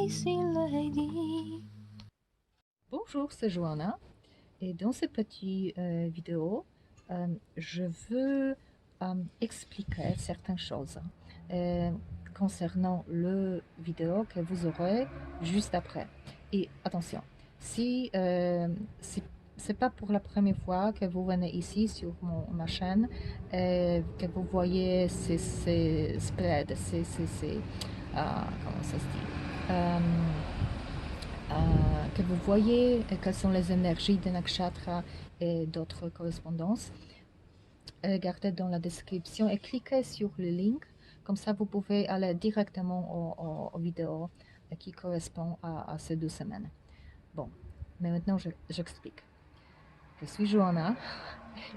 Crazy Lady. Bonjour, c'est Joanna et dans cette petite vidéo, je veux expliquer certaines choses euh, concernant le vidéo que vous aurez juste après. Et attention, si c'est pas pour la première fois que vous venez ici sur ma chaîne, que vous voyez ces spreads, comment ça se dit? Que vous voyez quelles sont les énergies de nakshatra et d'autres correspondances. Regardez dans la description et cliquez sur le link. Comme ça, vous pouvez aller directement aux vidéos qui correspondent à ces 2 semaines. Bon, mais maintenant, j'explique. Je suis Joanna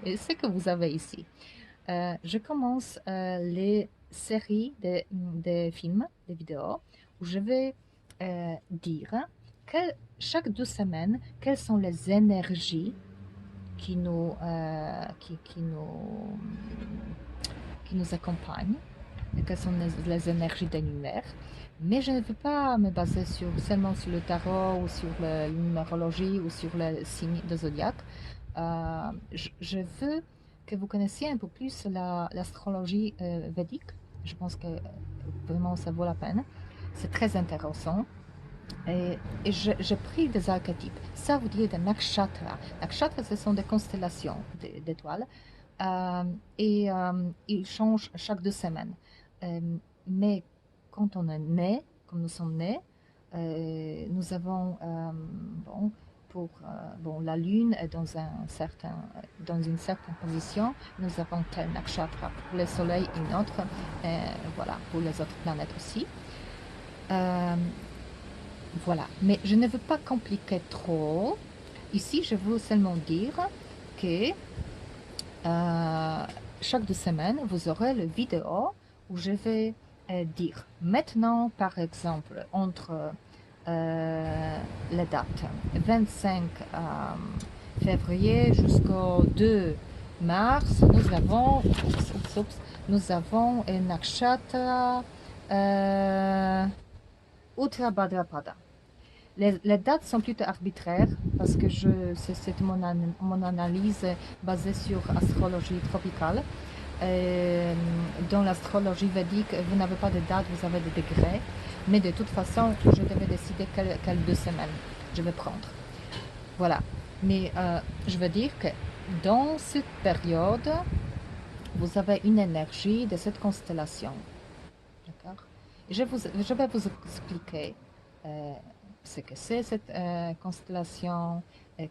et ce que vous avez ici. Je commence les séries de films, de vidéos, où je vais dire chaque 2 semaines, quelles sont les énergies qui nous, qui nous accompagnent, et quelles sont les énergies de l'univers. Mais je ne veux pas me baser seulement sur le tarot ou sur la numérologie ou sur le signe de zodiaque. Je veux que vous connaissiez un peu plus l'astrologie védique. Je pense que vraiment ça vaut la peine. C'est très intéressant. Et j'ai pris des archétypes. Ça veut dire des nakshatras. Nakshatras, ce sont des constellations d'étoiles. Ils changent chaque 2 semaines. Mais quand on est né, comme nous sommes nés, nous avons, la lune est dans une certaine position, nous avons tel nakshatra pour le soleil, une autre, voilà, pour les autres planètes aussi. Voilà, mais je ne veux pas compliquer trop. Ici, je veux seulement dire que chaque 2 semaines, vous aurez le vidéo où je vais dire maintenant, par exemple, entre les dates 25 février jusqu'au 2 mars, nous avons un nakshatra Uttarabhadrapada. Les dates sont plutôt arbitraires parce que c'est mon analyse basée sur astrologie tropicale. Dans l'astrologie védique, vous n'avez pas de date, vous avez des degrés. Mais de toute façon, je devais décider quelles 2 semaines je vais prendre. Voilà. Mais je veux dire que dans cette période, vous avez une énergie de cette constellation. D'accord? Je vais vous expliquer ce que c'est cette constellation,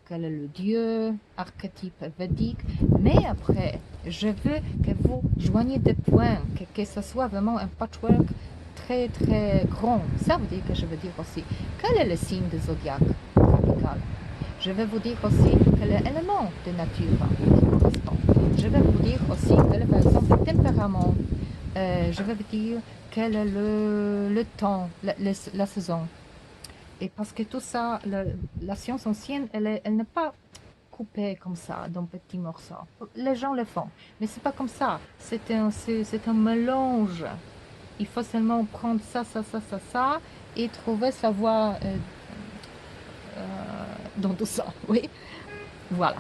quel est le dieu, archétype védique. Mais après, je veux que vous joigniez des points, que ce soit vraiment un patchwork très très grand. Ça veut dire que je veux dire aussi quel est le signe de zodiaque tropical. Je vais vous dire aussi quel est l'élément de nature qui correspond. Je vais vous dire aussi quel est par exemple le tempérament. Je vais vous dire quel est le temps, la saison. Et parce que tout ça, la science ancienne, elle n'est pas coupée comme ça, dans petits morceaux. Les gens le font, mais c'est pas comme ça. C'est un mélange. Il faut seulement prendre ça, et trouver sa voie dans tout ça. Oui, voilà.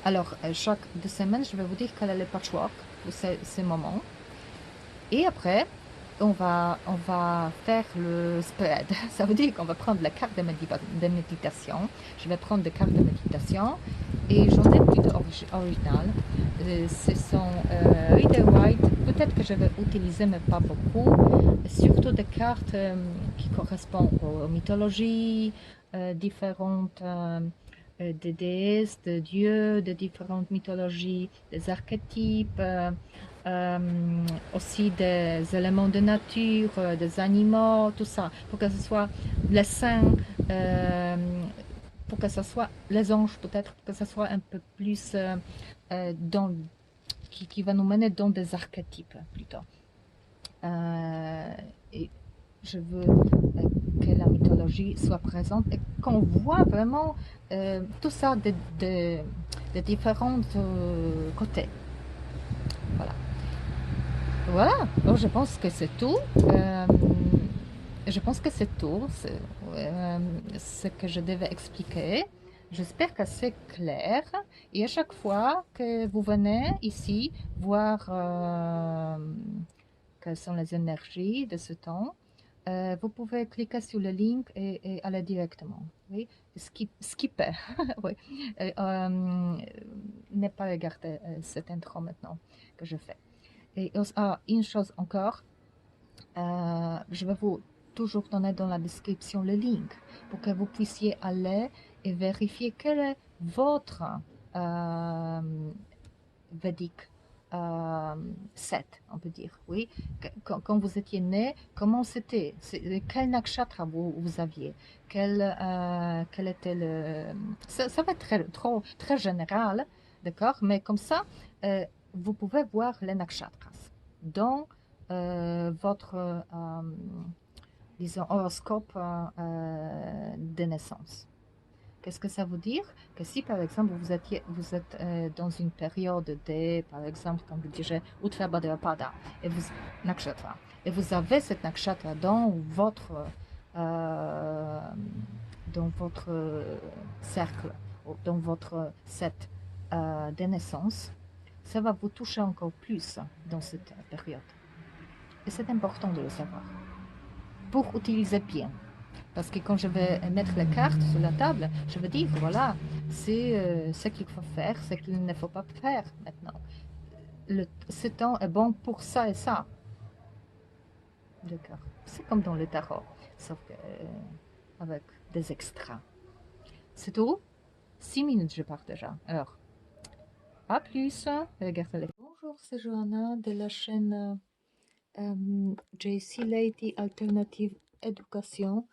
Alors, chaque 2 semaines, je vais vous dire quel est le patchwork pour ces moments. Et après, on va faire le spread. Ça veut dire qu'on va prendre la carte de méditation. Je vais prendre des cartes de méditation et j'en ai plutôt originales. Ce sont Rider-Waite. Peut-être que je vais utiliser, mais pas beaucoup. Surtout des cartes qui correspondent aux mythologies différentes. Des déesses, de dieux, de différentes mythologies, des archétypes, aussi des éléments de nature, des animaux, tout ça, pour que ce soit les saints, pour que ce soit les anges peut-être, pour que ce soit un peu plus qui va nous mener dans des archétypes plutôt. Et je veux que la mythologie soit présente et qu'on voit vraiment tout ça de différents côtés. Voilà. Voilà, donc je pense que c'est tout. Je pense que c'est tout, ce que je devais expliquer. J'espère que c'est clair. Et à chaque fois que vous venez ici voir quelles sont les énergies de ce temps, vous pouvez cliquer sur le link et aller directement. Oui, skipper. Oui. Ne pas regarder cette intro maintenant que je fais. Et une chose encore, je vais vous toujours donner dans la description le link pour que vous puissiez aller et vérifier quel est votre euh, Vedic euh, set, on peut dire. Oui, quand vous étiez né, comment c'était? Quel nakshatra vous aviez? Quel était le... Ça va être très général, d'accord? Mais comme ça, euh, vous pouvez voir les nakshatras dans votre, disons, horoscope de naissance. Qu'est-ce que ça veut dire? Que si, par exemple, vous êtes dans une période de, par exemple, comme je dirais, Uttar Bhadrapada, et vous, nakshatra, et vous avez cette nakshatra euh, dans votre cercle, dans votre set de naissance, ça va vous toucher encore plus dans cette période. Et c'est important de le savoir pour utiliser bien. Parce que quand je vais mettre les cartes sur la table, je vais dire, voilà, c'est ce qu'il faut faire, ce qu'il ne faut pas faire maintenant. Ce temps est bon pour ça et ça. D'accord. C'est comme dans le tarot, sauf que, avec des extras. C'est tout. 6 minutes, je pars déjà. Alors, à plus. Regardez les... Bonjour, c'est Johanna de la chaîne JC Lady Alternative Éducation.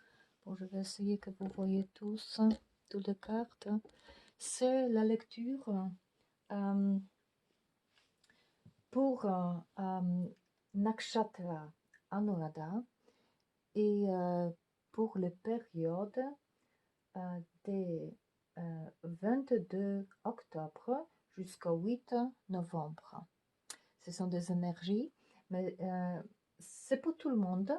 Bon, je vais essayer que vous voyez tous toutes les cartes. C'est la lecture pour Nakshatra Anuradha et pour les périodes des 22 octobre jusqu'au 8 novembre. Ce sont des énergies, mais c'est pour tout le monde.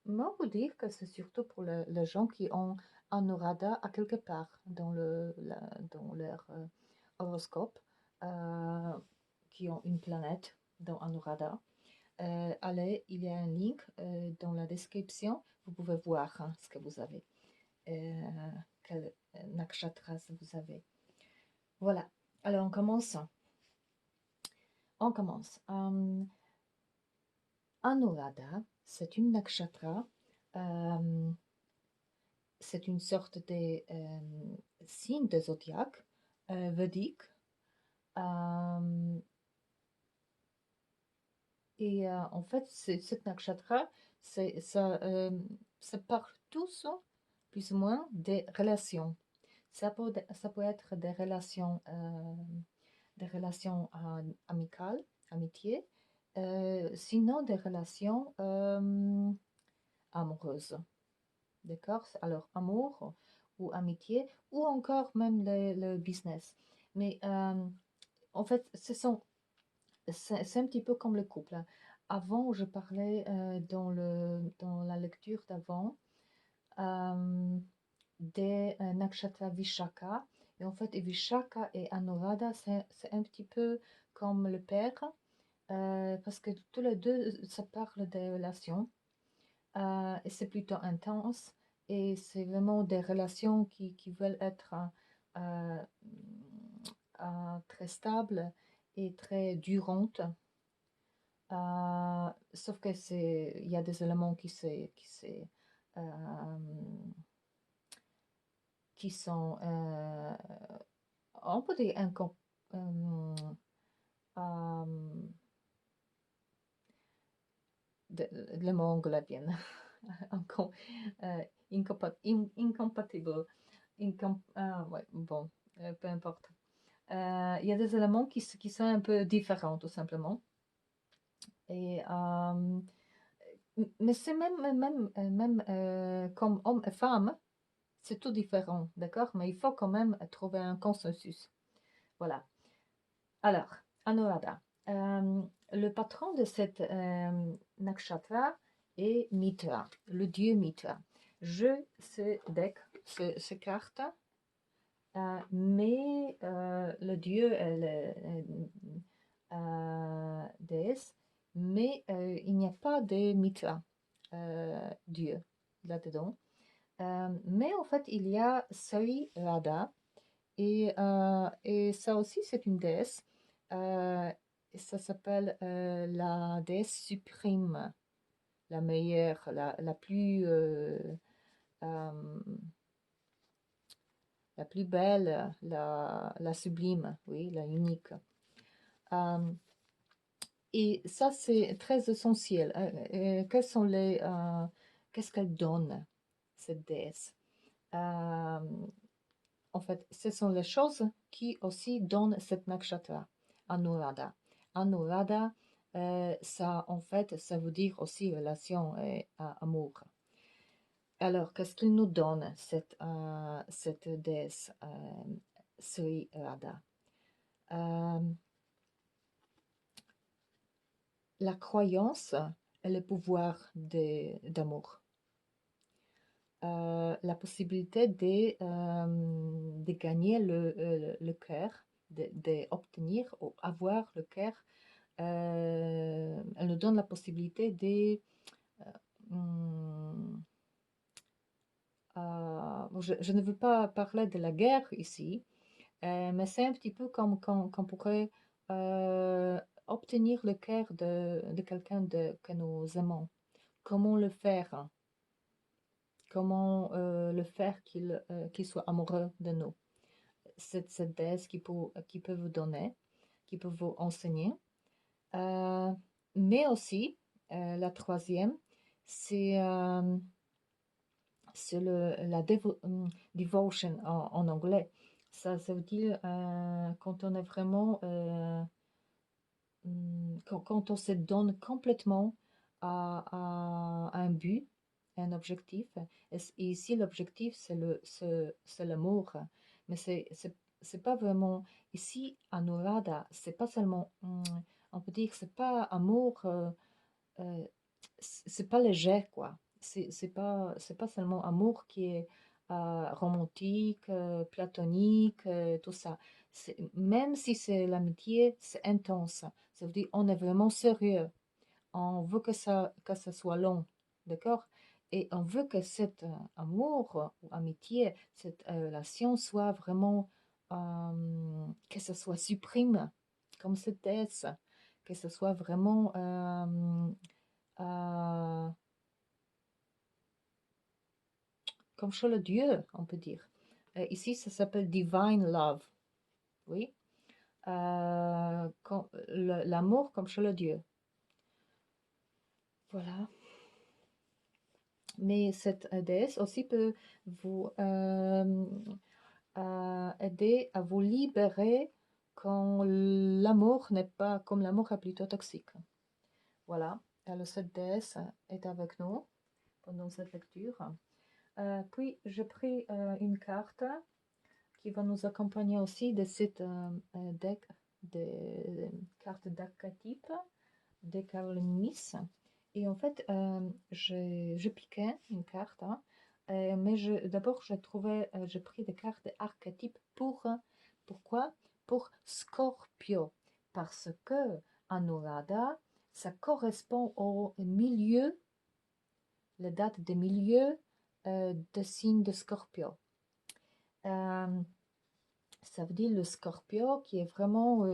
Moi, vous dire que c'est surtout pour les gens qui ont Anuradha à quelque part dans leur horoscope, qui ont une planète dans Anuradha. Allez, il y a un link dans la description. Vous pouvez voir ce que vous avez, quel nakshatras vous avez. Voilà. Alors, on commence. On commence. Anuradha, c'est une nakshatra. C'est une sorte de signe de zodiaque védique. Et en fait, cette nakshatra, ça parle tous, plus ou moins, des relations. Ça peut être des relations amicales, amitié, sinon des relations amoureuses. D'accord? Alors, amour ou amitié, ou encore même le business. Mais en fait, c'est un petit peu comme le couple, hein. Avant, je parlais dans la lecture d'avant des nakshatra Vishaka. Et en fait, Vishaka et Anuradha, c'est un petit peu comme le père, parce que tous les deux, ça parle des relations. Et c'est plutôt intense. Et c'est vraiment des relations qui veulent être euh, très stables et très durantes. Sauf que il y a des éléments euh, qui sont, on peut dire, le mot anglais vient, incompatible, ouais, bon, peu importe. Il y a des éléments qui sont un peu différents, tout simplement. Et, mais c'est même comme homme et femme, c'est tout différent, d'accord? Mais il faut quand même trouver un consensus. Voilà. Alors, Anuradha. le patron de cette nakshatra est Mitra, le dieu Mitra. Je ce deck, ce carte, mais le dieu, déesse, mais il n'y a pas de Mitra, dieu, là-dedans. Mais en fait, il y a Sri Radha, et ça aussi, c'est une déesse. Ça s'appelle la déesse suprême, la meilleure, la plus, la plus belle, la sublime, oui, la unique. Et ça, c'est très essentiel. Qu'est-ce qu'elle donne, cette déesse? En fait, ce sont les choses qui aussi donnent cette nakshatra, Anuradha. Anuradha, ça, en fait, ça veut dire aussi relation et amour. Alors, qu'est-ce qu'il nous donne, cette déesse Sri Radha? La croyance et le pouvoir d'amour. La possibilité de gagner le cœur, d'obtenir ou avoir le cœur. Elle nous donne la possibilité de... je ne veux pas parler de la guerre ici, mais c'est un petit peu comme qu'on pourrait obtenir le cœur de quelqu'un que nous aimons. Comment le faire? Comment le faire qu'il soit amoureux de nous? Cette déesse qui peut vous donner, qui peut vous enseigner. Mais aussi, la troisième, c'est la devotion en anglais. Ça veut dire quand on est vraiment, quand on se donne complètement à un but, un objectif. Et ici, l'objectif, c'est l'amour. Mais c'est pas vraiment... Ici, Anuradha, c'est pas seulement... on peut dire, c'est pas amour... c'est pas léger, quoi. C'est pas seulement amour qui est romantique, platonique, tout ça. Même si c'est l'amitié, c'est intense. Ça veut dire on est vraiment sérieux. On veut que ça soit long, d'accord? Et on veut que cet amour ou amitié, cette relation soit vraiment, que ce soit suprême, comme cette thèse, que ce soit vraiment comme chez le Dieu, on peut dire. Ici, ça s'appelle Divine Love, oui. L'amour comme chez le Dieu. Voilà. Mais cette déesse aussi peut vous aider à vous libérer quand l'amour n'est pas, comme l'amour est plutôt toxique. Voilà. Alors cette déesse est avec nous pendant cette lecture. Puis j'ai pris une carte qui va nous accompagner aussi de cette deck de cartes d'archétype de Caroline Miss. Et en fait, je piquais une carte, hein, mais d'abord, j'ai pris des cartes d'archétype pourquoi? Pour Scorpio. Parce que Anuradha, ça correspond au milieu, les dates de milieu de signe de Scorpio. Ça veut dire le Scorpio qui est vraiment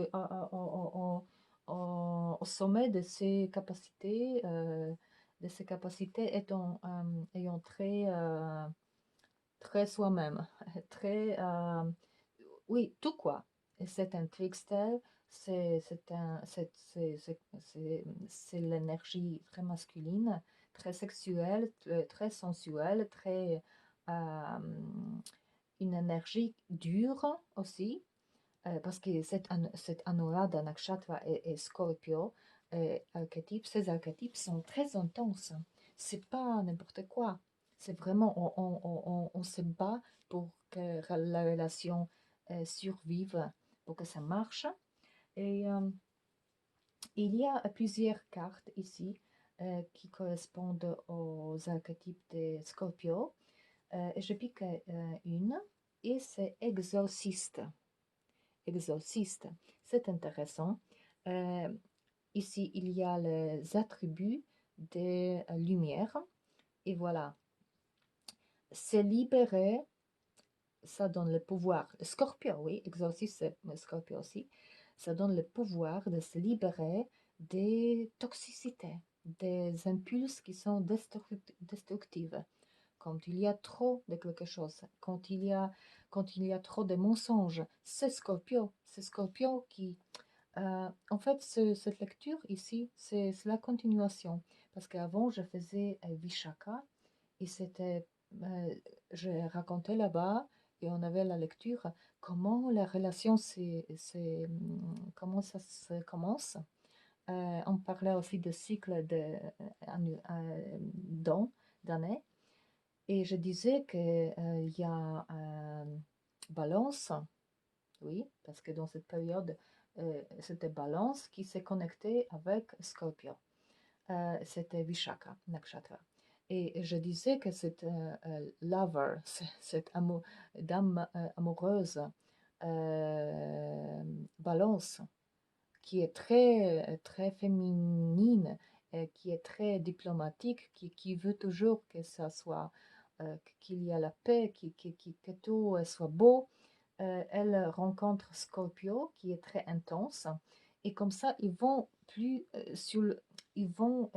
au sommet de ses capacités, ayant très soi-même, très, oui, tout quoi. Et c'est un trickster, c'est l'énergie très masculine, très sexuelle, très sensuelle, très une énergie dure aussi, parce que cette Anuradha Nakshatra et Scorpio, ces archétypes sont très intenses. C'est pas n'importe quoi. C'est vraiment, on se bat pour que la relation survive, pour que ça marche. Et Il y a plusieurs cartes ici qui correspondent aux archétypes des Scorpios. Je pique une et c'est exorciste. Exorciste, c'est intéressant. Euh, Ici, il y a les attributs des lumières. Et voilà, c'est libéré, ça donne le pouvoir. Scorpio, oui, exorciste, c'est Scorpio aussi. Ça donne le pouvoir de se libérer des toxicités, des impulses qui sont destructives. Quand il y a trop de quelque chose, quand il y a trop de mensonges, c'est Scorpio qui, en fait, cette lecture ici, c'est la continuation. Parce qu'avant, je faisais Vishaka et c'était, je racontais là-bas et on avait la lecture, comment la relation, comment ça se commence. On parlait aussi de cycle d'années. Et je disais qu'il y a Balance, oui, parce que dans cette période, c'était Balance qui s'est connecté avec Scorpio. C'était Vishaka Nakshatra. Et je disais que cette lover, cette dame amoureuse, Balance, qui est très, très féminine, qui est très diplomatique, qui veut toujours que ça soit, qu'il y a la paix, que tout soit beau. Elle rencontre Scorpio, qui est très intense, et comme ça, ils vont plus ils vont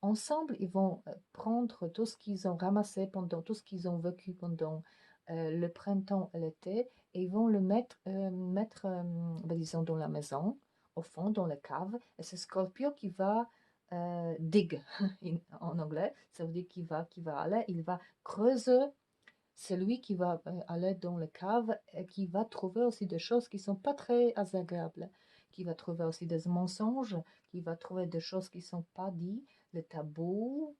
ensemble, ils vont prendre tout ce qu'ils ont ramassé pendant tout ce qu'ils ont vécu pendant le printemps et l'été, et ils vont le mettre disons, dans la maison, au fond, dans la cave. Et c'est Scorpio qui va dig en anglais, ça veut dire qu'il va aller, il va creuser. C'est lui qui va aller dans la cave et qui va trouver aussi des choses qui ne sont pas très agréables, qui va trouver aussi des mensonges, qui va trouver des choses qui ne sont pas dites, le tabou,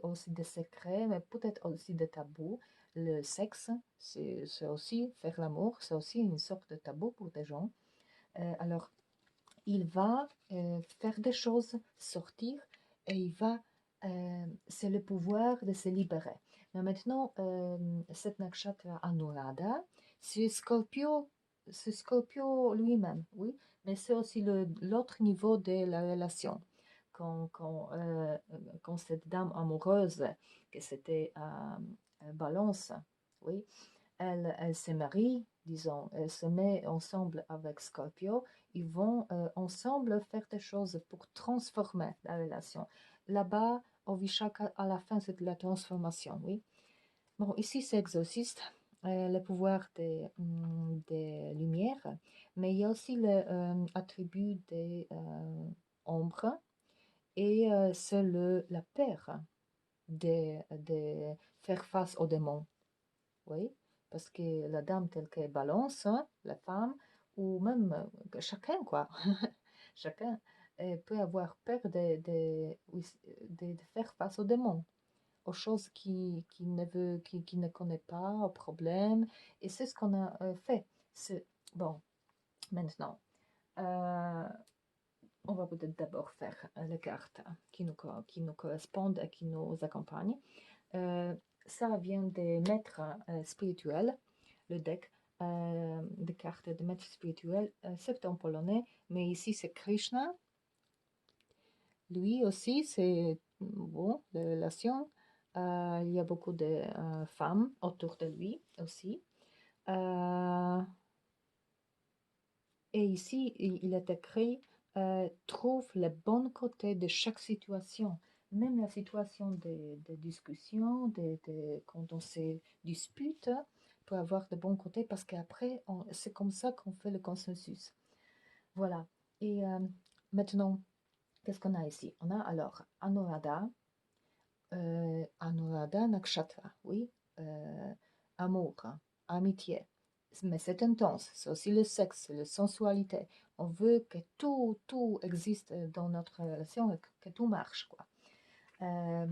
aussi des secrets, mais peut-être aussi des tabous. Le sexe, c'est aussi faire l'amour, c'est aussi une sorte de tabou pour des gens. Alors, il va faire des choses, sortir, et c'est le pouvoir de se libérer. Mais maintenant, cette nakshatra Anuradha, c'est Scorpio lui-même, oui, mais c'est aussi l'autre niveau de la relation. Quand cette dame amoureuse, que c'était Balance, oui, elle se marie, disons, elle se met ensemble avec Scorpio, ils vont ensemble faire des choses pour transformer la relation. Là-bas, au Vishaka, à la fin, c'est la transformation, oui. Bon, ici, c'est exorciste, le pouvoir des lumières, mais il y a aussi l'attribut des ombres, et c'est la peur de faire face aux démons. Oui, parce que la dame telle qu'elle balance, hein, la femme, ou même chacun, quoi, chacun peut avoir peur oui, de faire face aux démons, aux choses qui ne connaît pas, aux problèmes. Et c'est ce qu'on a fait. Bon, maintenant, euh, on va peut-être d'abord faire les cartes qui nous correspondent et qui nous accompagnent. Ça vient des maîtres spirituels, le deck de cartes de maîtres spirituels, c'est en polonais, mais ici c'est Krishna. Lui aussi, c'est bon, les relations. Il y a beaucoup de femmes autour de lui aussi. Et ici, il est écrit trouve le bon côté de chaque situation. Même la situation de discussion, quand on se dispute, peut avoir de bons côtés parce qu'après, c'est comme ça qu'on fait le consensus. Voilà. Et maintenant, qu'est-ce qu'on a ici? On a alors Anuradha Nakshatra, oui, amour, hein, amitié. Mais c'est intense, c'est aussi le sexe, la sensualité. On veut que tout existe dans notre relation et que tout marche, quoi. Euh,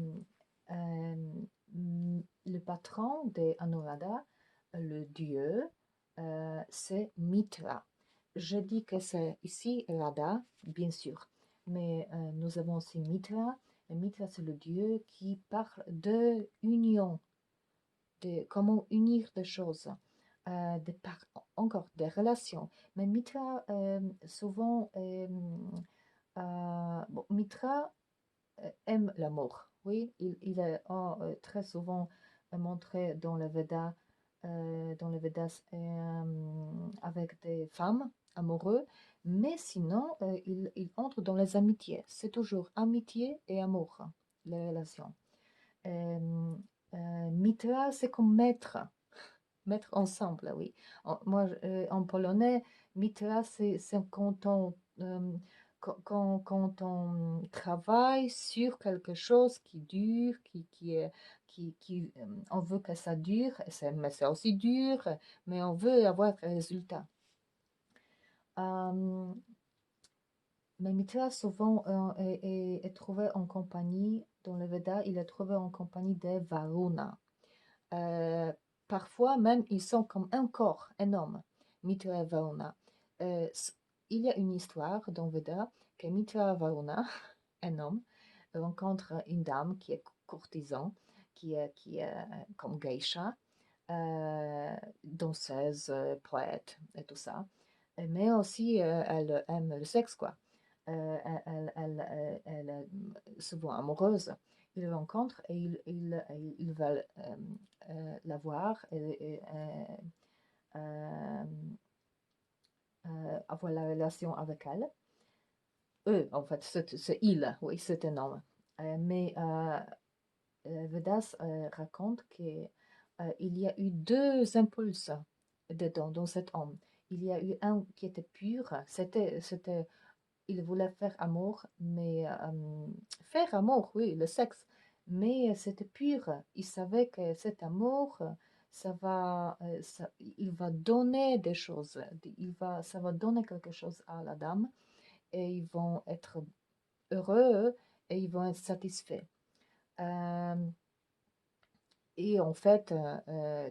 euh, le patron de Anuradha, le dieu, c'est Mitra. je dis que c'est ici Radha, bien sûr, mais nous avons aussi Mitra. Et Mitra, c'est le dieu qui parle de union, de comment unir des choses, encore des relations. Mais Mitra, souvent, bon, Mitra aime l'amour. Oui, il est très souvent montré dans le Vedas avec des femmes amoureux, mais sinon, il entre dans les amitiés. C'est toujours amitié et amour, les relations. Euh, Mitra, c'est comme maître, mettre ensemble, oui. Moi, en polonais, mitra, c'est quand on travaille sur quelque chose qui dure, on veut que ça dure, mais c'est aussi dur, mais on veut avoir un résultat. Euh, mais mitra, souvent, est trouvé en compagnie, dans le Veda, il est trouvé en compagnie des Varuna. Euh, Parfois même, ils sont comme un corps énorme, Mitra et Varuna. Euh, il y a une histoire dans Veda que Mitra et Varuna, un homme, rencontre une dame qui est courtisan, qui est comme geisha, danseuse, poète et tout ça. Mais aussi, elle aime le sexe, quoi. Elle est souvent amoureuse. Ils le rencontrent et ils veulent la voir et euh, avoir la relation avec elle. Eux, en fait, c'est il, oui, c'est un homme. Mais Vedas raconte qu'il y a eu deux impulses dedans, dans cet homme. Il y a eu un qui était pur, il voulait faire amour, mais faire amour, oui, le sexe, mais c'était pur. Il savait que cet amour, il va donner des choses, ça va donner quelque chose à la dame, et ils vont être heureux et ils vont être satisfaits. Euh, et en fait,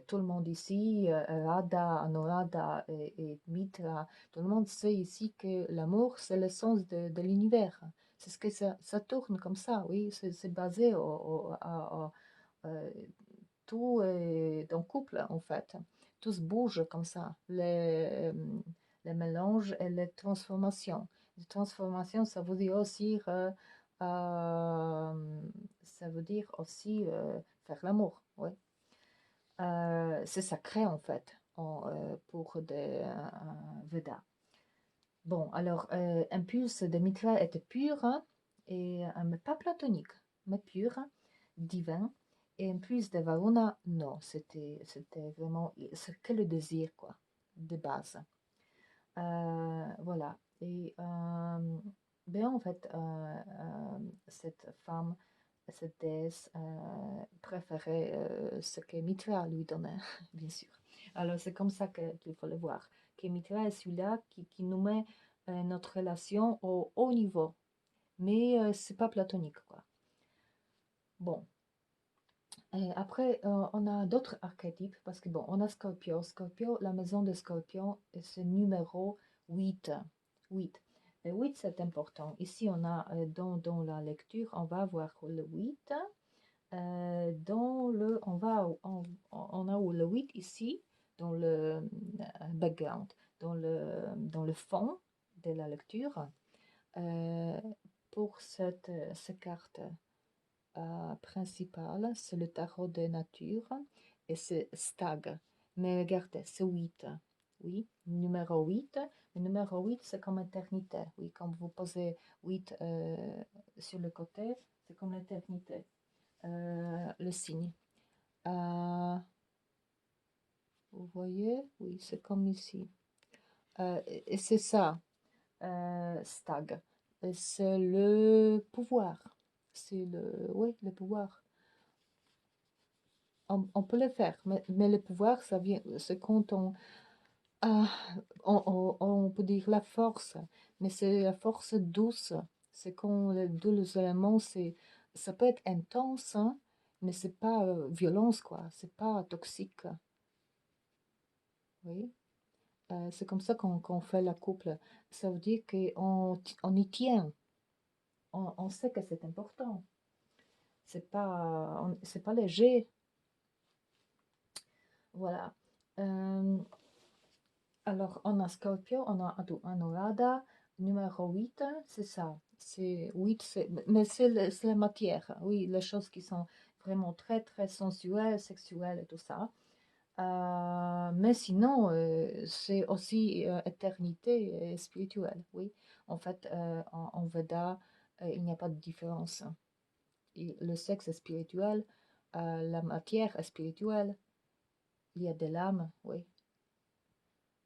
tout le monde ici, Radha, Anuradha et Mitra, tout le monde sait ici que l'amour, c'est l'essence de l'univers. C'est ce que ça tourne comme ça, oui, c'est basé euh, tout est en couple, en fait. Tout se bouge comme ça. Les mélanges et les transformations. Les transformations, ça veut dire aussi, ça veut dire aussi faire l'amour, oui. C'est sacré en fait pour des Vedas. Bon, alors, Impulse de Mitra était pur, hein, mais pas platonique, mais pur, hein, divin. Et Impulse de Varuna, non, c'était vraiment, c'est que le désir, quoi, de base. Voilà. Et ben en fait, cette femme, cette déesse préférait ce que Mitra lui donnait, bien sûr. Alors c'est comme ça qu'il faut le voir. Que Mitra est celui-là qui nous met notre relation au haut niveau. Mais c'est pas platonique, quoi. Bon. Après, on a d'autres archétypes, parce que bon, on a Scorpio. Scorpio, la maison de Scorpion, c'est numéro 8. 8. Et 8, c'est important. Ici, on a, dans la lecture, on va voir le 8. On a le 8 ici, dans le background, dans le fond de la lecture. Euh, pour cette carte principale, c'est le tarot de nature et c'est Stag. Mais regardez, c'est 8. Oui, numéro 8. Le numéro 8, c'est comme éternité. Oui, quand vous posez 8 sur le côté, c'est comme l'éternité. Le signe. Vous voyez? Oui, c'est comme ici. Et c'est ça, Stag. C'est le pouvoir. Oui, le pouvoir. On peut le faire, mais le pouvoir, ça vient, c'est quand ah, on peut dire la force, mais c'est la force douce. C'est quand les deux éléments, ça peut être intense, hein, mais c'est pas violence, quoi. C'est pas toxique. Oui. C'est comme ça qu'on fait la couple. Ça veut dire qu'on y tient. On sait que c'est important. C'est pas léger. Voilà. Alors, on a Scorpio, on a Anuradha, numéro 8, c'est ça. C'est 8, mais c'est la matière. Oui, les choses qui sont vraiment très, très sensuelles, sexuelles et tout ça. Mais sinon, c'est aussi éternité et spirituelle, oui. En fait, en Veda, il n'y a pas de différence. Le sexe est spirituel, la matière est spirituelle, il y a de l'âme, oui,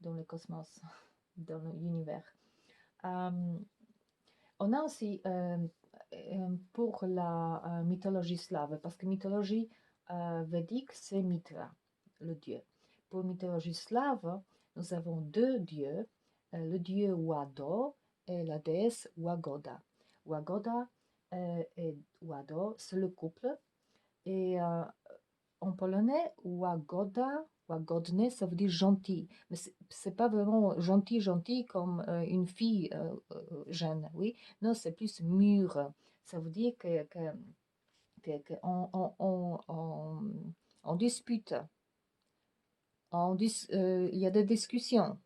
dans le cosmos, dans l'univers. On a aussi pour la mythologie slave, parce que mythologie védique, c'est Mitra, le dieu. Pour mythologie slave, nous avons deux dieux, le dieu Wado et la déesse Wagoda. Wagoda et Wado, c'est le couple. Et en polonais, Łagoda, łagodny, ça veut dire gentil. Mais c'est pas vraiment gentil, gentil comme une fille jeune, oui. Non, c'est plus mûr. Ça veut dire que on dispute, il y a des discussions.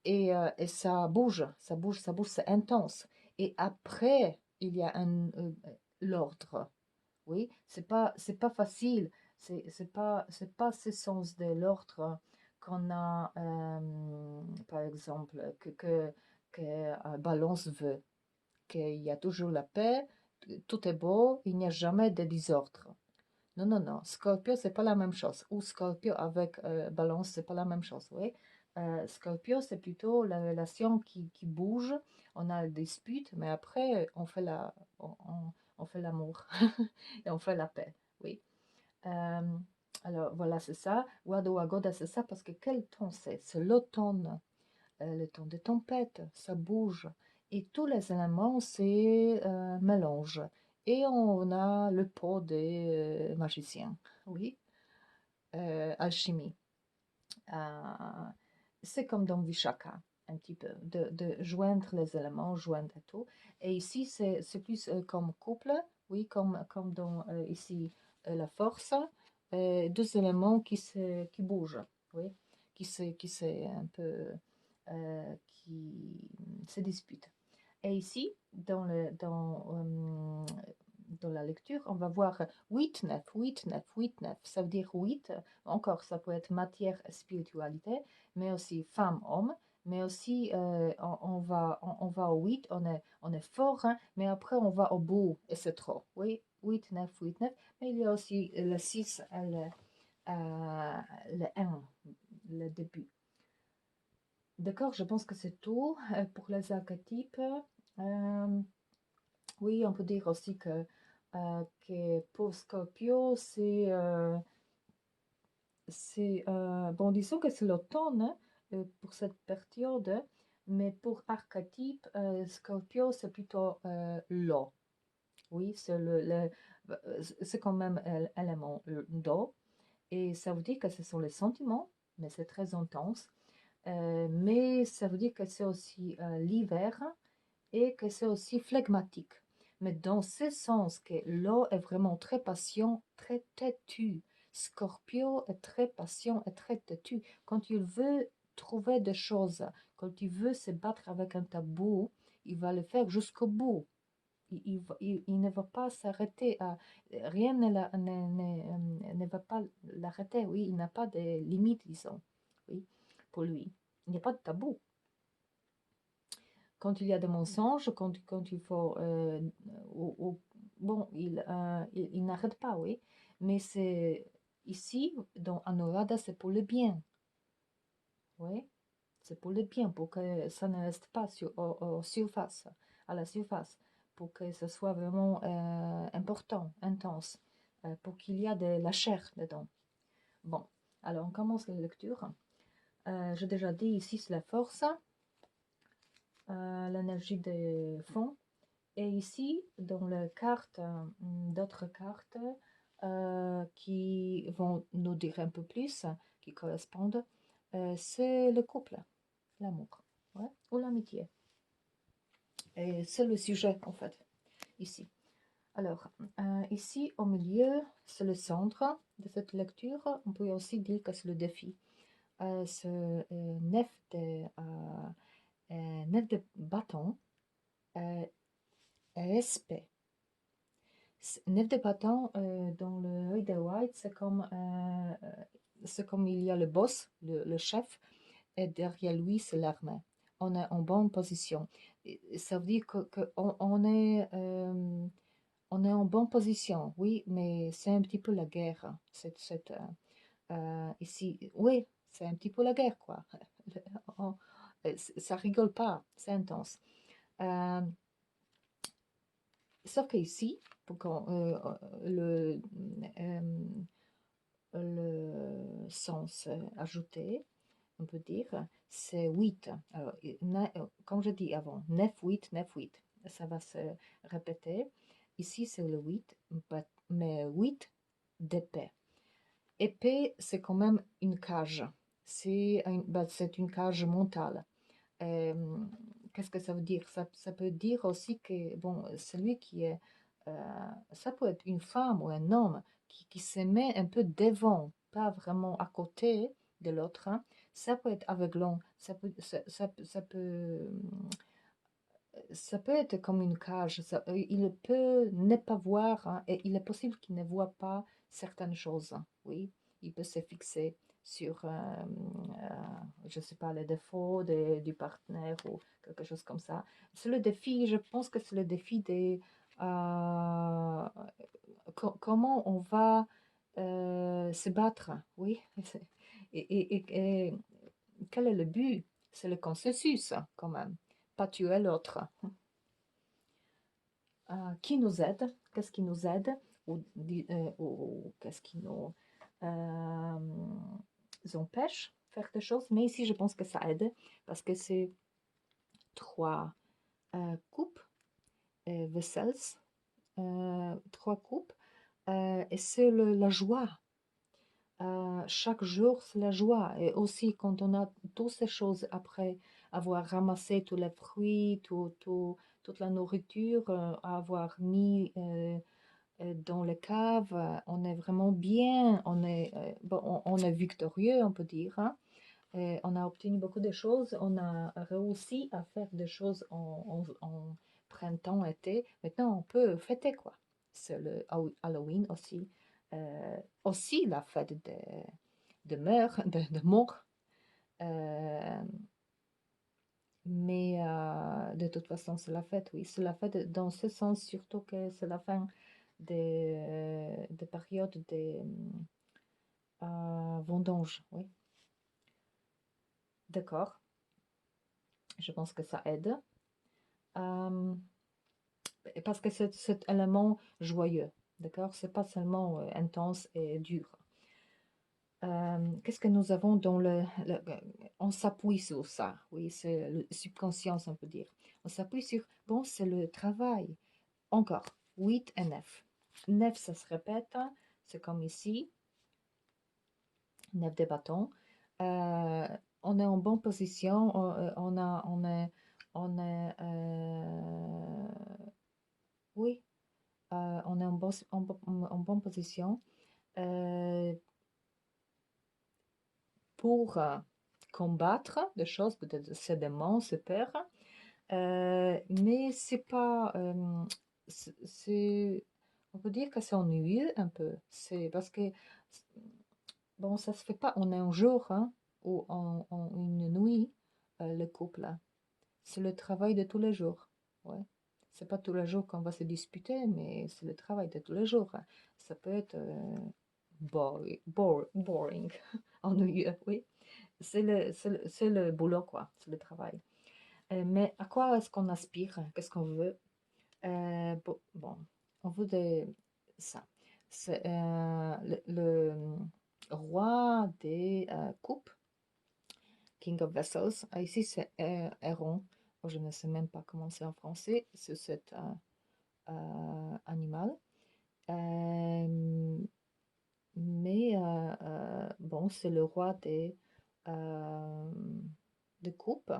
Et ça bouge, ça bouge, ça bouge, c'est intense. Et après, il y a l'ordre. Oui, c'est pas facile. C'est pas ce sens de l'ordre qu'on a, par exemple, que Balance veut. Qu'il y a toujours la paix, tout est beau, il n'y a jamais de désordre. Non, non, non. Scorpio, c'est pas la même chose. Ou Scorpio avec Balance, c'est pas la même chose. Oui. Scorpio, c'est plutôt la relation qui bouge. On a des disputes, mais après, on fait l'amour et on fait la paix. Oui. Euh, alors voilà, c'est ça. Wado Wagoda, c'est ça parce que quel temps c'est? C'est l'automne, le temps de tempête, ça bouge. Et tous les éléments, c'est mélange. Et on a le pot des magiciens, oui, alchimie. C'est comme dans Vishaka, un petit peu, de joindre les éléments, joindre tout. Et ici, c'est plus comme couple, oui, comme dans ici la force, deux éléments qui bougent, oui, qui un peu, qui se disputent. Et ici, dans la lecture, on va voir 8, 9, 8, 9, 8, 9. Ça veut dire 8, encore, ça peut être matière, spiritualité, mais aussi femme, homme, mais aussi on va au 8, on est fort, hein, mais après on va au bout, et c'est trop. Oui, 8, 9, 8, 9, mais il y a aussi le 6, le 1, le début. D'accord, je pense que c'est tout pour les archétypes. Euh, oui, on peut dire aussi que pour Scorpio, bon, disons que c'est l'automne pour cette période, mais pour archétype, Scorpio, c'est plutôt l'eau. Oui, c'est quand même l'élément d'eau, et ça veut dire que ce sont les sentiments, mais c'est très intense. Mais ça veut dire que c'est aussi l'hiver et que c'est aussi phlegmatique. Mais dans ce sens que l'eau est vraiment très patient, très têtu. Scorpio est très patient et très têtu. Quand il veut trouver des choses, quand il veut se battre avec un tabou, il va le faire jusqu'au bout. Il ne va pas s'arrêter rien ne va pas l'arrêter. Oui, il n'a pas de limite, disons. Oui, pour lui. Il n'y a pas de tabou. Quand il y a des mensonges, quand il faut... bon, il n'arrête pas, oui. Mais c'est ici, dans Anuradha, c'est pour le bien. Oui, c'est pour le bien, pour que ça ne reste pas surface, à la surface, pour que ce soit vraiment important, intense, pour qu'il y ait de la chair dedans. Bon, alors on commence la lecture. J'ai déjà dit ici, c'est la force, l'énergie des fonds. Et ici, dans les cartes, d'autres cartes qui vont nous dire un peu plus, qui correspondent, c'est le couple, l'amour, ouais, ou l'amitié. Et c'est le sujet, en fait, ici. Alors, ici, au milieu, c'est le centre de cette lecture. On peut aussi dire que c'est le défi. Ce neuf de bâton, respect. Neuf de bâton, dans le œil de White, c'est comme il y a le boss, le chef, et derrière lui, c'est l'armée. On est en bonne position. Ça veut dire on est en bonne position, oui, mais c'est un petit peu la guerre. Ici, oui, c'est un petit peu la guerre, quoi. On- Ça rigole pas, c'est intense. Euh, Sauf qu'ici, le, le sens ajouté, on peut dire, c'est 8. Alors, comme je dis avant, 9, 8, 9, 8. Ça va se répéter. Ici, c'est le 8, mais 8 d'épée. Épée, c'est quand même une cage. C'est une cage mentale. Euh, Qu'est-ce que ça veut dire? Ça peut dire aussi que, bon, celui qui est, ça peut être une femme ou un homme qui se met un peu devant, pas vraiment à côté de l'autre, hein. Ça peut être aveuglant, ça peut être comme une cage. Il peut ne pas voir, hein, et il est possible qu'il ne voit pas certaines choses, hein. Oui, il peut se fixer sur, je ne sais pas, les défauts du partenaire ou quelque chose comme ça. C'est le défi, je pense que c'est le défi des comment on va se battre, oui. Et quel est le but? C'est le consensus, quand même, pas tuer l'autre. Qui nous aide? Qu'est-ce qui nous aide? Ou qu'est-ce qui nous empêche de faire des choses? Mais ici, je pense que ça aide parce que c'est trois coupes, vessels, trois coupes, et c'est la joie. Chaque jour, c'est la joie. Et aussi, quand on a toutes ces choses après avoir ramassé tous les fruits, toute la nourriture, avoir mis dans les caves, on est vraiment bien, on est victorieux, on peut dire, hein. Et on a obtenu beaucoup de choses, on a réussi à faire des choses en printemps, été. Maintenant, on peut fêter, quoi. C'est le Halloween aussi. Aussi la fête de mort. Euh, mais de toute façon, c'est la fête, oui. C'est la fête dans ce sens, surtout que c'est la fin des périodes de vendanges, oui. D'accord, je pense que ça aide. Euh, Parce que c'est cet élément joyeux, d'accord? C'est pas seulement intense et dur. Qu'est-ce que nous avons dans on s'appuie sur ça, oui, c'est le subconscient, on peut dire. On s'appuie sur, bon, c'est le travail. Encore, 8 et 9. 9, ça se répète, c'est comme ici, 9 des bâtons. On est en bonne position, oui, on est en bonne position euh, pour combattre des choses, peut-être c'est des monstres, c'est peur, mais c'est pas, on peut dire que c'est ennuyeux un peu, c'est parce que, bon, ça se fait pas en un jour, hein, ou en une nuit, le couple, hein. C'est le travail de tous les jours, ouais. C'est pas tous les jours qu'on va se disputer, mais c'est le travail de tous les jours, hein. Ça peut être boring, ennuyeux, oui. C'est le boulot, quoi, c'est le travail. Mais à quoi est-ce qu'on aspire? Qu'est-ce qu'on veut? Bon, on veut ça. C'est le roi des coupes, King of Vessels. Ici, c'est Héron. Oh, je ne sais même pas comment c'est en français. C'est cet animal. Mais bon, c'est le roi des euh, de couple.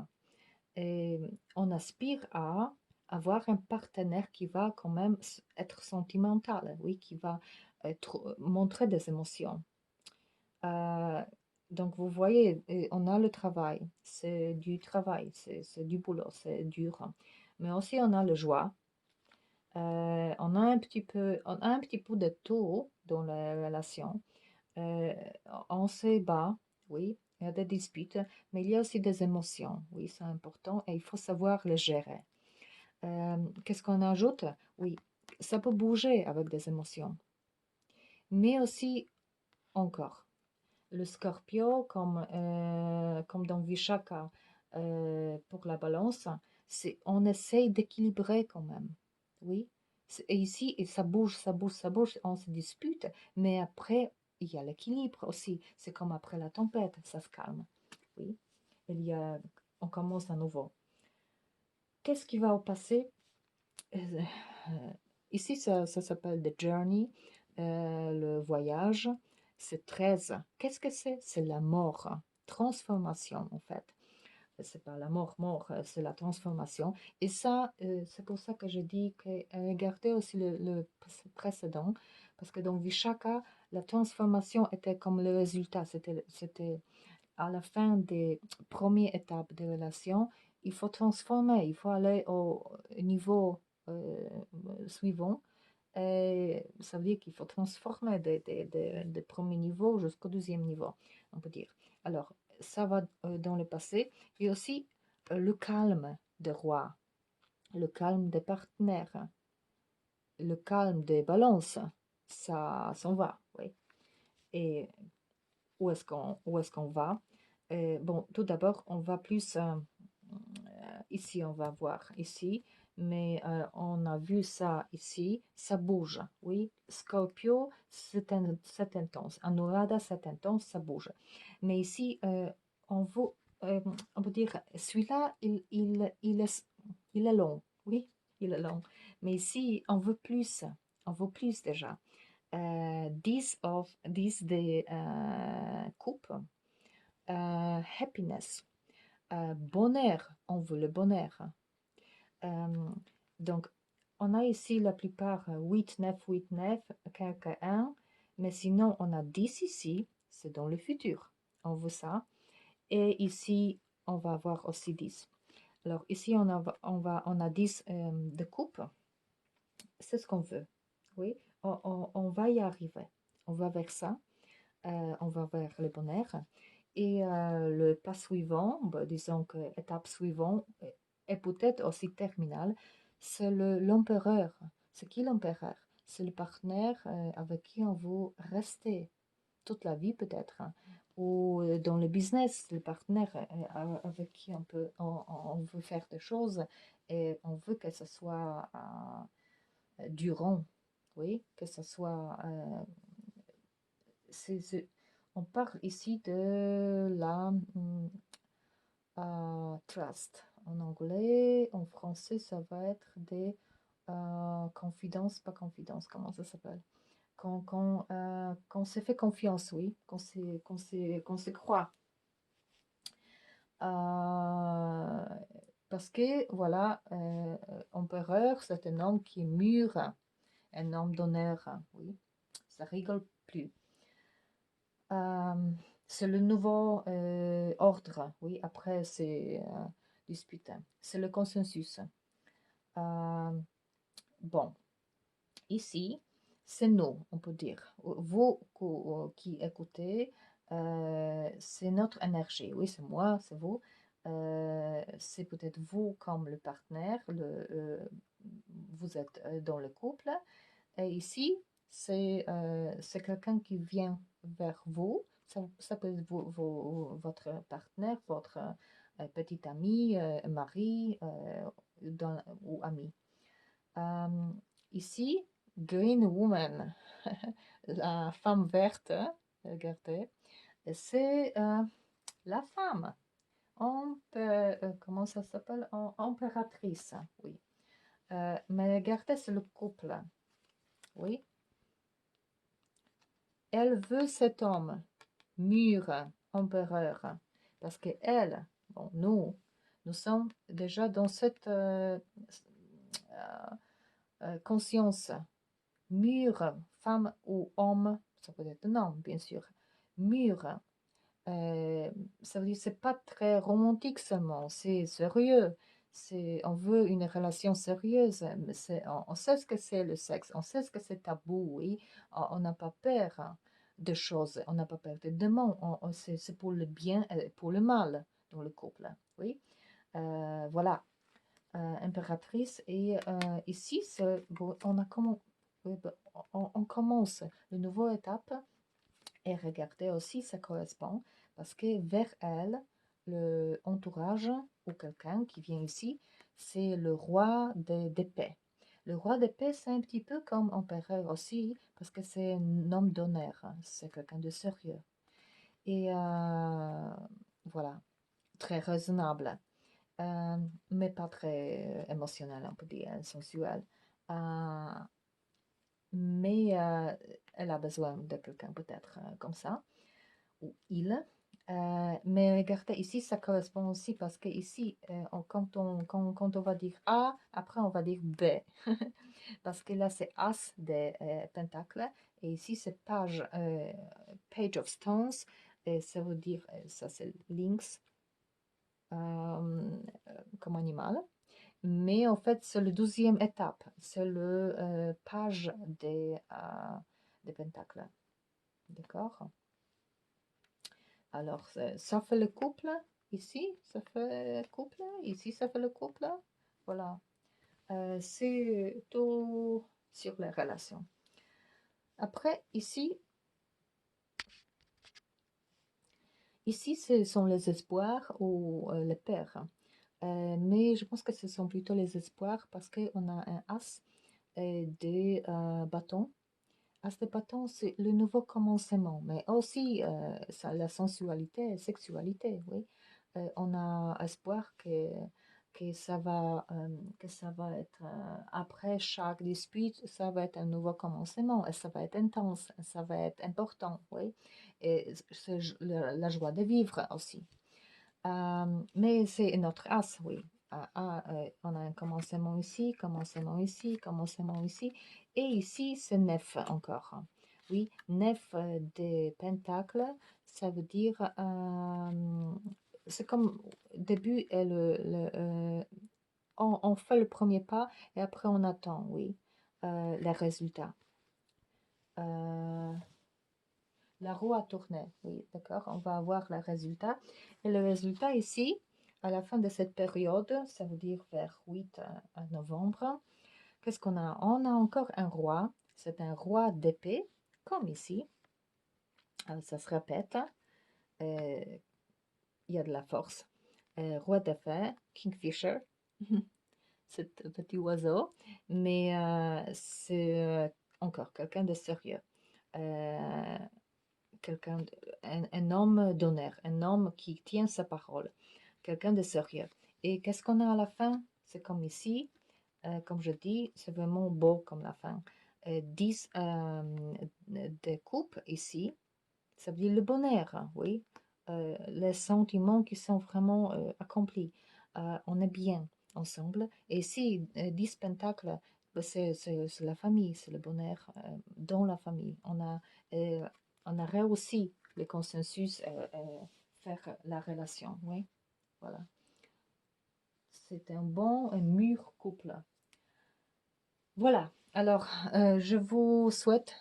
Et on aspire à avoir un partenaire qui va quand même être sentimental, oui, qui va montrer des émotions. Euh, donc, vous voyez, on a le travail, c'est du travail, c'est du boulot, c'est dur. Mais aussi, on a le joie. On a un petit peu de tout dans la relation. Euh, on se bat, oui, il y a des disputes, mais il y a aussi des émotions, oui, c'est important et il faut savoir les gérer. Qu'est-ce qu'on ajoute? Oui, ça peut bouger avec des émotions, mais aussi encore. Le Scorpio, comme dans Vishaka pour la balance, on essaye d'équilibrer quand même. Oui. Et ici, et ça bouge, ça bouge, ça bouge, on se dispute, mais après, il y a l'équilibre aussi. C'est comme après la tempête, ça se calme. Oui. On commence à nouveau. Qu'est-ce qui va au passer? Euh, Ici, ça s'appelle The Journey, le voyage. C'est 13. Qu'est-ce que c'est? C'est la mort, transformation en fait. C'est pas la mort, mort, c'est la transformation. Et ça, c'est pour ça que je dis que regardez aussi le précédent, parce que dans Vishaka, la transformation était comme le résultat. C'était à la fin des premières étapes des relations, il faut transformer, il faut aller au niveau suivant. Et ça veut dire qu'il faut transformer des premiers niveaux jusqu'au deuxième niveau, on peut dire. Alors, ça va dans le passé. Et aussi le calme des rois, le calme des partenaires, le calme des balances, ça s'en va, oui. Et où est-ce qu'on va? Bon, tout d'abord, on va plus ici, on va voir ici, mais on a vu ça ici, ça bouge, oui. Scorpio, c'est intense. Anuradha, c'est intense, ça bouge. Mais ici, on veut, on peut dire, celui-là, il est long, oui, il est long. Mais ici, on veut plus déjà. 10 des coupes, happiness, bonheur, on veut le bonheur. Euh, donc, on a ici la plupart 8, 9, 8, 9, quelques 1, mais sinon on a 10 ici, c'est dans le futur, on veut ça. Et ici, on va avoir aussi 10. Alors ici, on a 10 de coupe, c'est ce qu'on veut. Oui, on va y arriver. On va vers ça, on va vers le bonheur. Et le pas suivant, bah, disons que étape suivante, et peut-être aussi terminale, c'est l'empereur. C'est qui l'empereur? C'est le partenaire avec qui on veut rester toute la vie peut-être, hein. Ou dans le business, le partenaire avec qui on veut faire des choses et on veut que ce soit durant, oui, que ce soit on parle ici de la trust. En anglais, en français, ça va être des confidences, pas confidence, comment ça s'appelle? Qu'on s'est fait confiance, oui, qu'on se croit. Euh, Parce que, voilà, empereur, c'est un homme qui est mûr, un homme d'honneur, oui, ça rigole plus. C'est le nouveau ordre, oui, après ces disputes. C'est le consensus. Euh, bon, ici, c'est nous, on peut dire. Vous qui écoutez, c'est notre énergie. Oui, c'est moi, c'est vous. C'est peut-être vous comme le partenaire, vous êtes dans le couple. Et ici, c'est quelqu'un qui vient vers vous. Ça peut être votre partenaire, votre petit ami, mari ou ami. Euh, Ici, Green Woman, la femme verte, regardez, c'est la femme. Comment ça s'appelle? Impératrice, oui. Mais regardez, c'est le couple, oui. Elle veut cet homme, mûr, empereur. Parce que elle, bon, nous sommes déjà dans cette conscience mûre, femme ou homme, ça peut être un homme, bien sûr, mûre. Ça veut dire c'est pas très romantique seulement, c'est sérieux. On veut une relation sérieuse. Mais on sait ce que c'est le sexe, on sait ce que c'est tabou, oui. On n'a pas peur de choses, on n'a pas peur de démons. C'est pour le bien et pour le mal dans le couple, oui. Voilà, impératrice. Et ici, on commence une nouvelle étape et regardez aussi, ça correspond parce que vers elle, le entourage ou quelqu'un qui vient ici, c'est le roi d'épée. Le roi d'épée, c'est un petit peu comme empereur aussi, parce que c'est un homme d'honneur, c'est quelqu'un de sérieux. Et voilà, très raisonnable, mais pas très émotionnel, on peut dire, sensuel. Euh, mais elle a besoin de quelqu'un peut-être comme ça, ou il. Mais regardez, ici, ça correspond aussi parce que ici, quand on va dire A, après on va dire B. Parce que là, c'est As des pentacles. Et ici, c'est Page of Stones. Et ça veut dire, ça c'est Lynx comme animal. Mais en fait, c'est le 12e étape. C'est le page des pentacles. D'accord? Alors, ça fait le couple. Ici, ça fait couple. Ici, ça fait le couple. Voilà. C'est tout sur les relations. Après, ici, ce sont les espoirs ou les pères. Mais je pense que ce sont plutôt les espoirs parce qu'on a un as de bâton. As de bâton, c'est le nouveau commencement, mais aussi la sensualité, la sexualité, oui. On a espoir que ça va être, après chaque dispute, ça va être un nouveau commencement, et ça va être intense, ça va être important, oui. Et c'est la joie de vivre aussi. Mais c'est notre as, oui. On a un commencement ici, commencement ici, commencement ici. Et ici, c'est neuf encore. Oui, neuf des pentacles, ça veut dire, c'est comme début, et on fait le premier pas et après on attend, oui, les résultats. La roue a tourné, oui, d'accord, on va avoir le résultat. Et le résultat ici, à la fin de cette période, ça veut dire vers 8 à novembre, qu'est-ce qu'on a? On a encore un roi, c'est un roi d'épée, comme ici. Ça se répète, il y a de la force. Roi d'épée, Kingfisher, ce petit oiseau, mais c'est encore quelqu'un de sérieux. Quelqu'un, un homme d'honneur, un homme qui tient sa parole, quelqu'un de sérieux. Et qu'est-ce qu'on a à la fin? C'est comme ici, comme je dis, c'est vraiment beau comme la fin. 10 de coupe ici, ça veut dire le bonheur, hein, oui. Les sentiments qui sont vraiment accomplis. On est bien ensemble. Et ici, 10 pentacles, ben, c'est la famille, c'est le bonheur dans la famille. On a réussi le consensus, faire la relation, oui. Voilà. C'est un bon et mûr couple. Voilà. Alors, je vous souhaite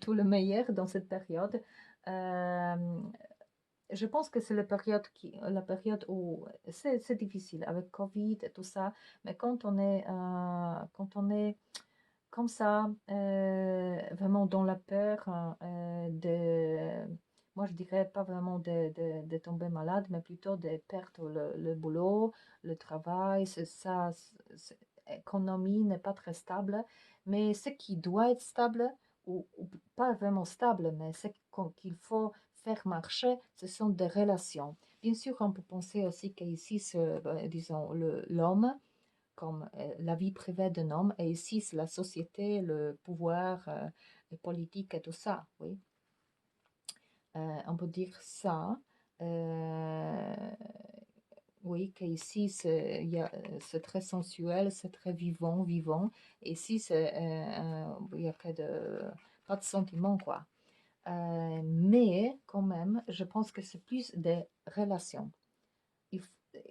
tout le meilleur dans cette période. Je pense que c'est la période où c'est difficile avec Covid et tout ça, mais quand on est comme ça, vraiment dans la peur moi je dirais pas vraiment de tomber malade, mais plutôt de perdre le boulot, le travail, c'est ça, l'économie n'est pas très stable, mais ce qui doit être stable, ou pas vraiment stable, mais ce qu'il faut faire marcher, ce sont des relations. Bien sûr, on peut penser aussi qu'ici, disons, l'homme, comme la vie privée d'un homme, et ici, c'est la société, le pouvoir, le politique et tout ça, oui. On peut dire ça. oui, qu'ici, c'est très sensuel, c'est très vivant. Et ici, il n'y a pas de sentiments, quoi. Mais quand même, je pense que c'est plus des relations. Il,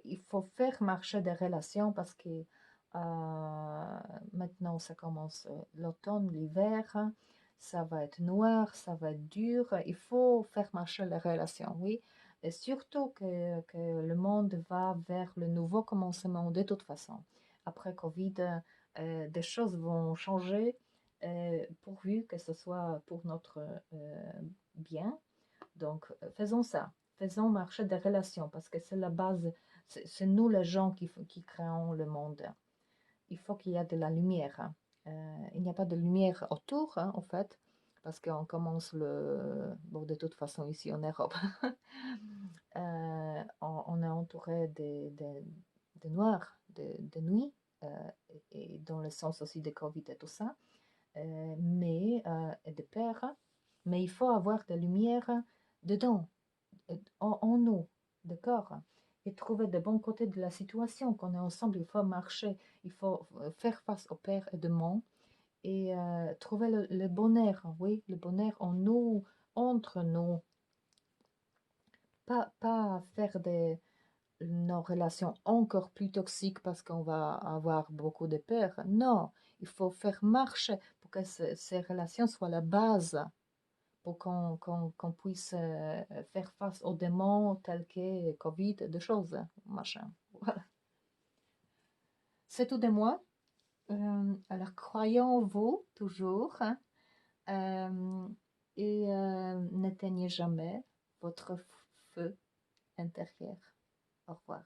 il faut faire marcher des relations parce que maintenant, ça commence l'automne, l'hiver, ça va être noir, ça va être dur. Il faut faire marcher les relations, oui. Et surtout que le monde va vers le nouveau commencement de toute façon. Après Covid, des choses vont changer pourvu que ce soit pour notre bien. Donc, faisons ça. Faisons marcher des relations parce que c'est la base. C'est nous les gens qui créons le monde. Il faut qu'il y ait de la lumière. Il n'y a pas de lumière autour, en fait, parce qu'on commence bon, de toute façon, ici en Europe, on est entouré de noir, de nuit, et dans le sens aussi de Covid et tout ça, et de peur. Mais il faut avoir de lumière dedans, en nous, d'accord? Et trouver de bons côtés de la situation, qu'on est ensemble, il faut marcher, il faut faire face au père et de mon, et trouver le bonheur, oui, le bonheur en nous, entre nous, pas faire nos relations encore plus toxiques parce qu'on va avoir beaucoup de peur. Non, il faut faire marcher pour que ces relations soient la base pour qu'on puisse faire face aux démons tels que Covid, des choses, machin. Voilà. C'est tout de moi. Alors, croyons en vous toujours, hein, et n'éteignez jamais votre feu intérieur. Au revoir.